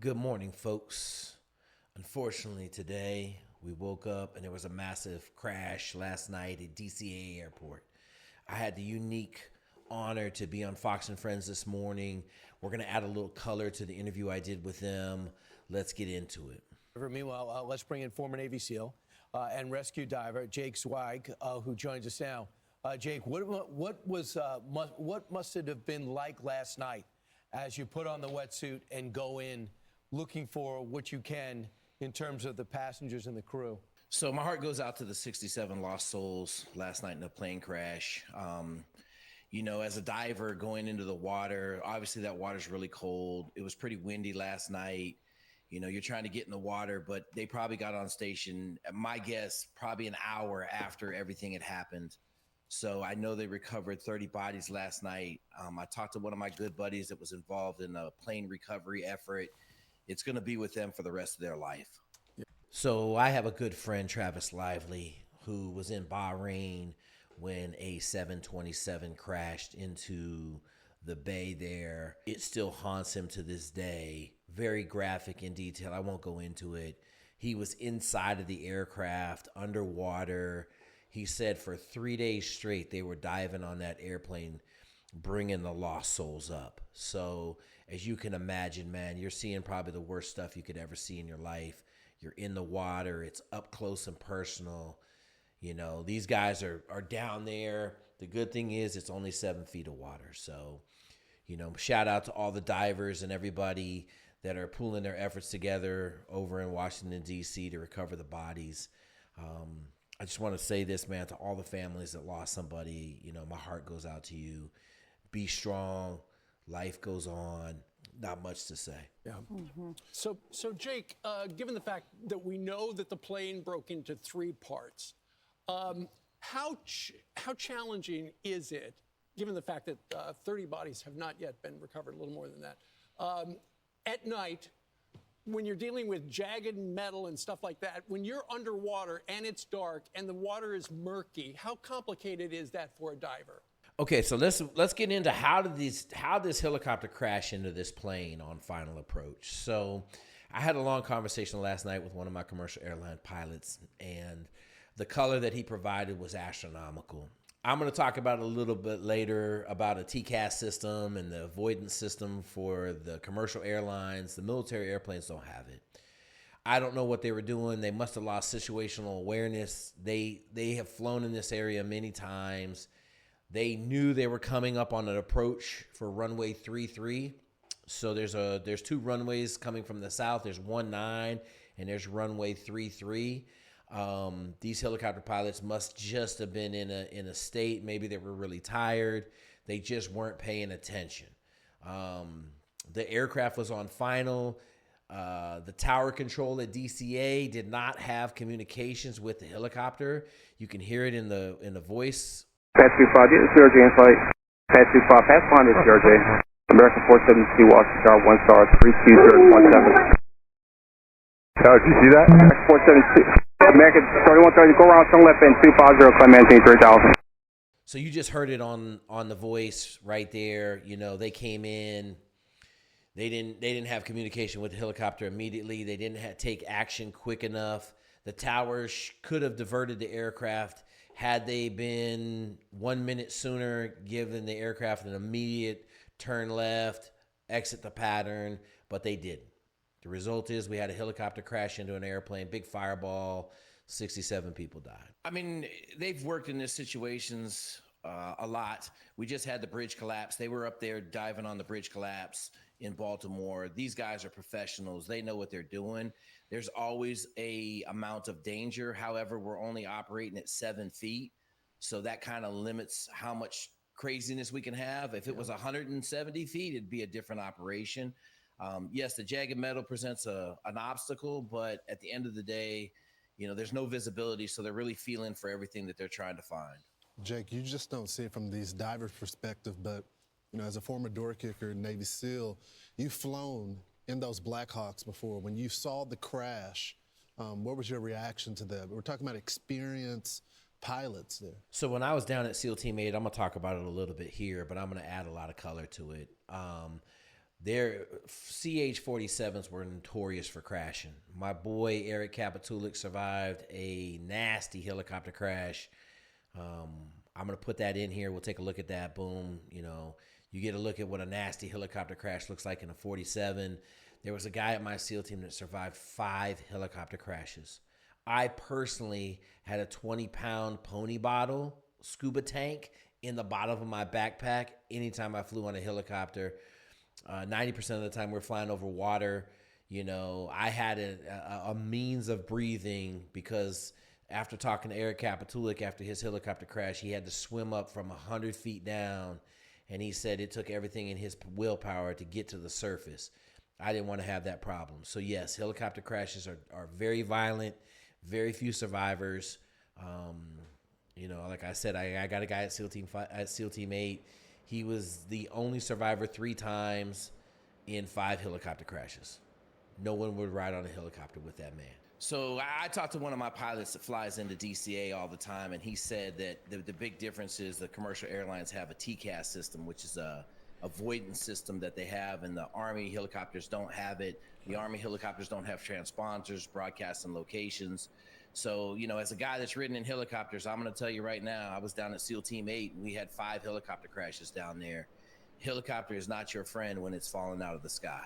Good morning, folks. Unfortunately, today we woke up and there was a massive crash last night at DCA Airport. I had the unique honor to be on Fox and Friends this morning. We're going to add a little color to the interview I did with them. Let's get into it. Meanwhile, let's bring in former Navy SEAL and rescue diver Jake Zweig, who joins us now. Jake, what must it have been like last night as you put on the wetsuit and go in looking for what you can in terms of the passengers and the crew? So my heart goes out to the 67 lost souls last night in the plane crash. As a diver going into the water, obviously that water's really cold. It was pretty windy last night. You're trying to get in the water, but they probably got on station, my guess, probably an hour after everything had happened. So I know they recovered 30 bodies last night. I talked to one of my good buddies that was involved in a plane recovery effort. It's going to be with them for the rest of their life. So I have a good friend, Travis Lively, who was in Bahrain when a 727 crashed into the bay there. It still haunts him to this day. Very graphic in detail. I won't go into it. He was inside of the aircraft, underwater. He said for 3 days straight, they were diving on that airplane, bringing the lost souls up. So as you can imagine, man, you're seeing probably the worst stuff you could ever see in your life. You're in the water. It's up close and personal. These guys are down there. The good thing is it's only 7 feet of water. So, shout out to all the divers and everybody that are pooling their efforts together over in Washington, D.C. to recover the bodies. I just want to say this, man, to all the families that lost somebody. My heart goes out to you. Be strong. Life goes on. Not much to say. Yeah. So Jake, given the fact that we know that the plane broke into 3 parts, how challenging is it, given the fact that 30 bodies have not yet been recovered, a little more than that, at night, when you're dealing with jagged metal and stuff like that, when you're underwater and it's dark and the water is murky, how complicated is that for a diver? Okay, so let's get into how this helicopter crashed into this plane on final approach. So I had a long conversation last night with one of my commercial airline pilots, and the color that he provided was astronomical. I'm going to talk about it a little bit later about a TCAS system and the avoidance system for the commercial airlines. The military airplanes don't have it. I don't know what they were doing. They must have lost situational awareness. They have flown in this area many times. They knew they were coming up on an approach for runway 33. So there's 2 runways coming from the south. There's 19 and there's runway 33. These helicopter pilots must just have been in a state. Maybe they were really tired. They just weren't paying attention. The aircraft was on final. The tower control at DCA did not have communications with the helicopter. You can hear it in the voice. Pass 25, get the CRJ in flight. Pass 25, pass line is CRJ. American 472, Washington Star, 1 star, 32017. Did you see that? American 472, American 3130, go around, turn left in 250, Clementine 3000. So you just heard it on the voice right there. They came in. They didn't have communication with the helicopter immediately. They didn't take action quick enough. The towers could have diverted the aircraft had they been 1 minute sooner, given the aircraft an immediate turn left, exit the pattern, but they didn't. The result is we had a helicopter crash into an airplane, big fireball, 67 people died. I mean, they've worked in these situations a lot. We just had the bridge collapse. They were up there diving on the bridge collapse in Baltimore. These guys are professionals. They know what they're doing. There's always a amount of danger. However, we're only operating at 7 feet. So that kind of limits how much craziness we can have. If it was 170 feet, it'd be a different operation. Yes, the jagged metal presents an obstacle, but at the end of the day, there's no visibility. So they're really feeling for everything that they're trying to find. Jake, you just don't see it from these divers' perspective, but as a former door kicker, Navy SEAL, you've flown in those Blackhawks before. When you saw the crash, what was your reaction to that? We're talking about experienced pilots there. So when I was down at SEAL Team 8, I'm going to talk about it a little bit here, but I'm going to add a lot of color to it. Their CH-47s were notorious for crashing. My boy Eric Kapitulik survived a nasty helicopter crash. I'm going to put that in here. We'll take a look at that. Boom. You know, you get a look at what a nasty helicopter crash looks like in a 47. There was a guy at my SEAL team that survived 5 helicopter crashes. I personally had a 20-pound pony bottle scuba tank in the bottom of my backpack anytime I flew on a helicopter. 90% of the time we're flying over water. You know, I had a means of breathing because after talking to Eric Kapitulik after his helicopter crash, he had to swim up from 100 feet down, and he said it took everything in his willpower to get to the surface. I didn't want to have that problem. So yes, helicopter crashes are very violent, very few survivors. You know, like I said, I got a guy at SEAL Team 8. He was the only survivor 3 times in 5 helicopter crashes. No one would ride on a helicopter with that man. So I talked to one of my pilots that flies into DCA all the time, and he said that the big difference is the commercial airlines have a TCAS system, which is a avoidance system that they have, and the Army helicopters don't have it. The Army helicopters don't have transponders broadcasting locations. So, you know, as a guy that's ridden in helicopters, I'm going to tell you right now, I was down at SEAL Team 8, and we had 5 helicopter crashes down there. Helicopter is not your friend when it's falling out of the sky.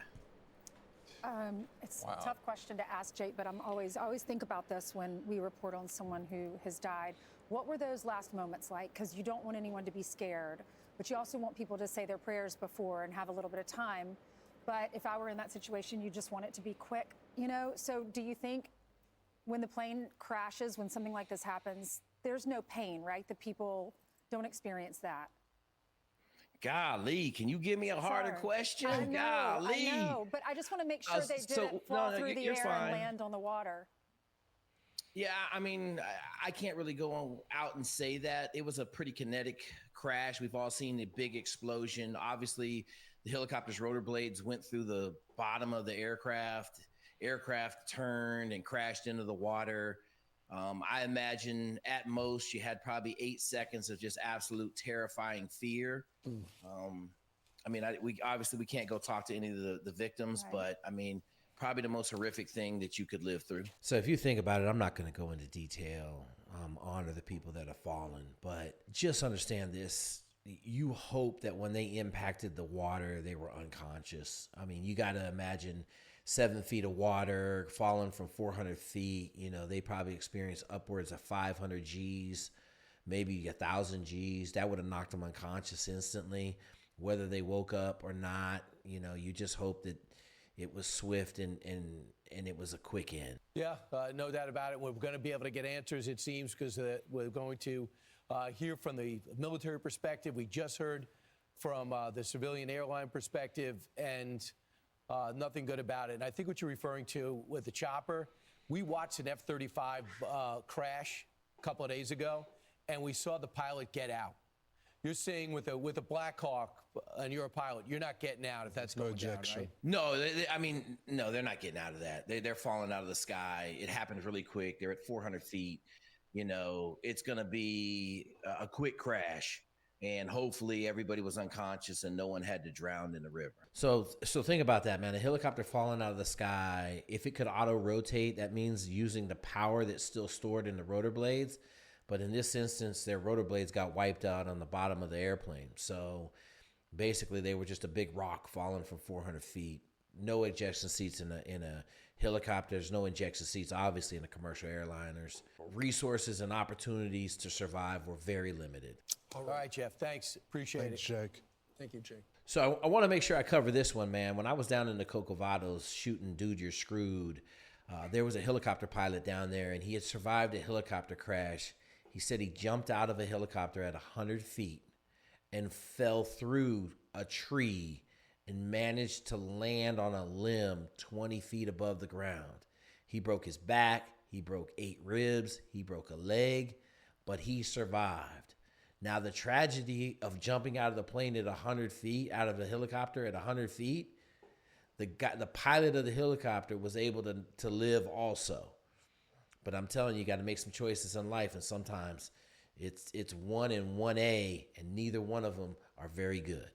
It's a tough question to ask, Jake, but I always think about this when we report on someone who has died. What were those last moments like? Because you don't want anyone to be scared, but you also want people to say their prayers before and have a little bit of time. But if I were in that situation, you just want it to be quick, you know? So do you think when the plane crashes, when something like this happens, there's no pain, right? The people don't experience that. Golly, can you give me a harder question? I know, Golly. I know, but I just want to make sure they didn't fall through the air and land on the water. Yeah, I mean, I can't really go out and say that. It was a pretty kinetic crash. We've all seen the big explosion. Obviously, the helicopter's rotor blades went through the bottom of the aircraft. Aircraft turned and crashed into the water. I imagine at most you had probably 8 seconds of just absolute terrifying fear. I mean, we can't go talk to any of the victims, right. But I mean, probably the most horrific thing that you could live through. So if you think about it, I'm not going to go into detail, honor the people that have fallen, but just understand this. You hope that when they impacted the water, they were unconscious. I mean, you got to imagine 7 feet of water falling from 400 feet. You know, they probably experienced upwards of 500 Gs, maybe 1,000 Gs. That would have knocked them unconscious instantly, whether they woke up or not. You know, you just hope that it was swift and it was a quick end. Yeah, no doubt about it. We're going to be able to get answers, it seems, because we're going to hear from the military perspective. We just heard from the civilian airline perspective, and nothing good about it. And I think what you're referring to with the chopper, we watched an F-35 crash a couple of days ago, and we saw the pilot get out. You're saying with a Black Hawk, and you're a pilot, you're not getting out if that's going down, right? No, no, they're not getting out of that. They're falling out of the sky. It happens really quick. They're at 400 feet. You know, it's going to be a quick crash. And hopefully everybody was unconscious and no one had to drown in the river. So think about that, man. A helicopter falling out of the sky, if it could auto-rotate, that means using the power that's still stored in the rotor blades. But in this instance, their rotor blades got wiped out on the bottom of the airplane. So basically they were just a big rock falling from 400 feet. No ejection seats in a helicopter. There's no ejection seats, obviously, in the commercial airliners. Resources and opportunities to survive were very limited. All right, Jeff. Thanks. Appreciate Thanks, it. Jake. Thank you, Jake. So I want to make sure I cover this one, man. When I was down in the Corcovados shooting Dude, You're Screwed, there was a helicopter pilot down there, and he had survived a helicopter crash. He said he jumped out of a helicopter at 100 feet and fell through a tree and managed to land on a limb 20 feet above the ground. He broke his back. He broke 8 ribs. He broke a leg, but he survived. Now, the tragedy of jumping out of the plane at 100 feet, out of the helicopter at 100 feet, the pilot of the helicopter was able to live also. But I'm telling you got to make some choices in life, and sometimes it's 1 and 1A, and neither one of them are very good.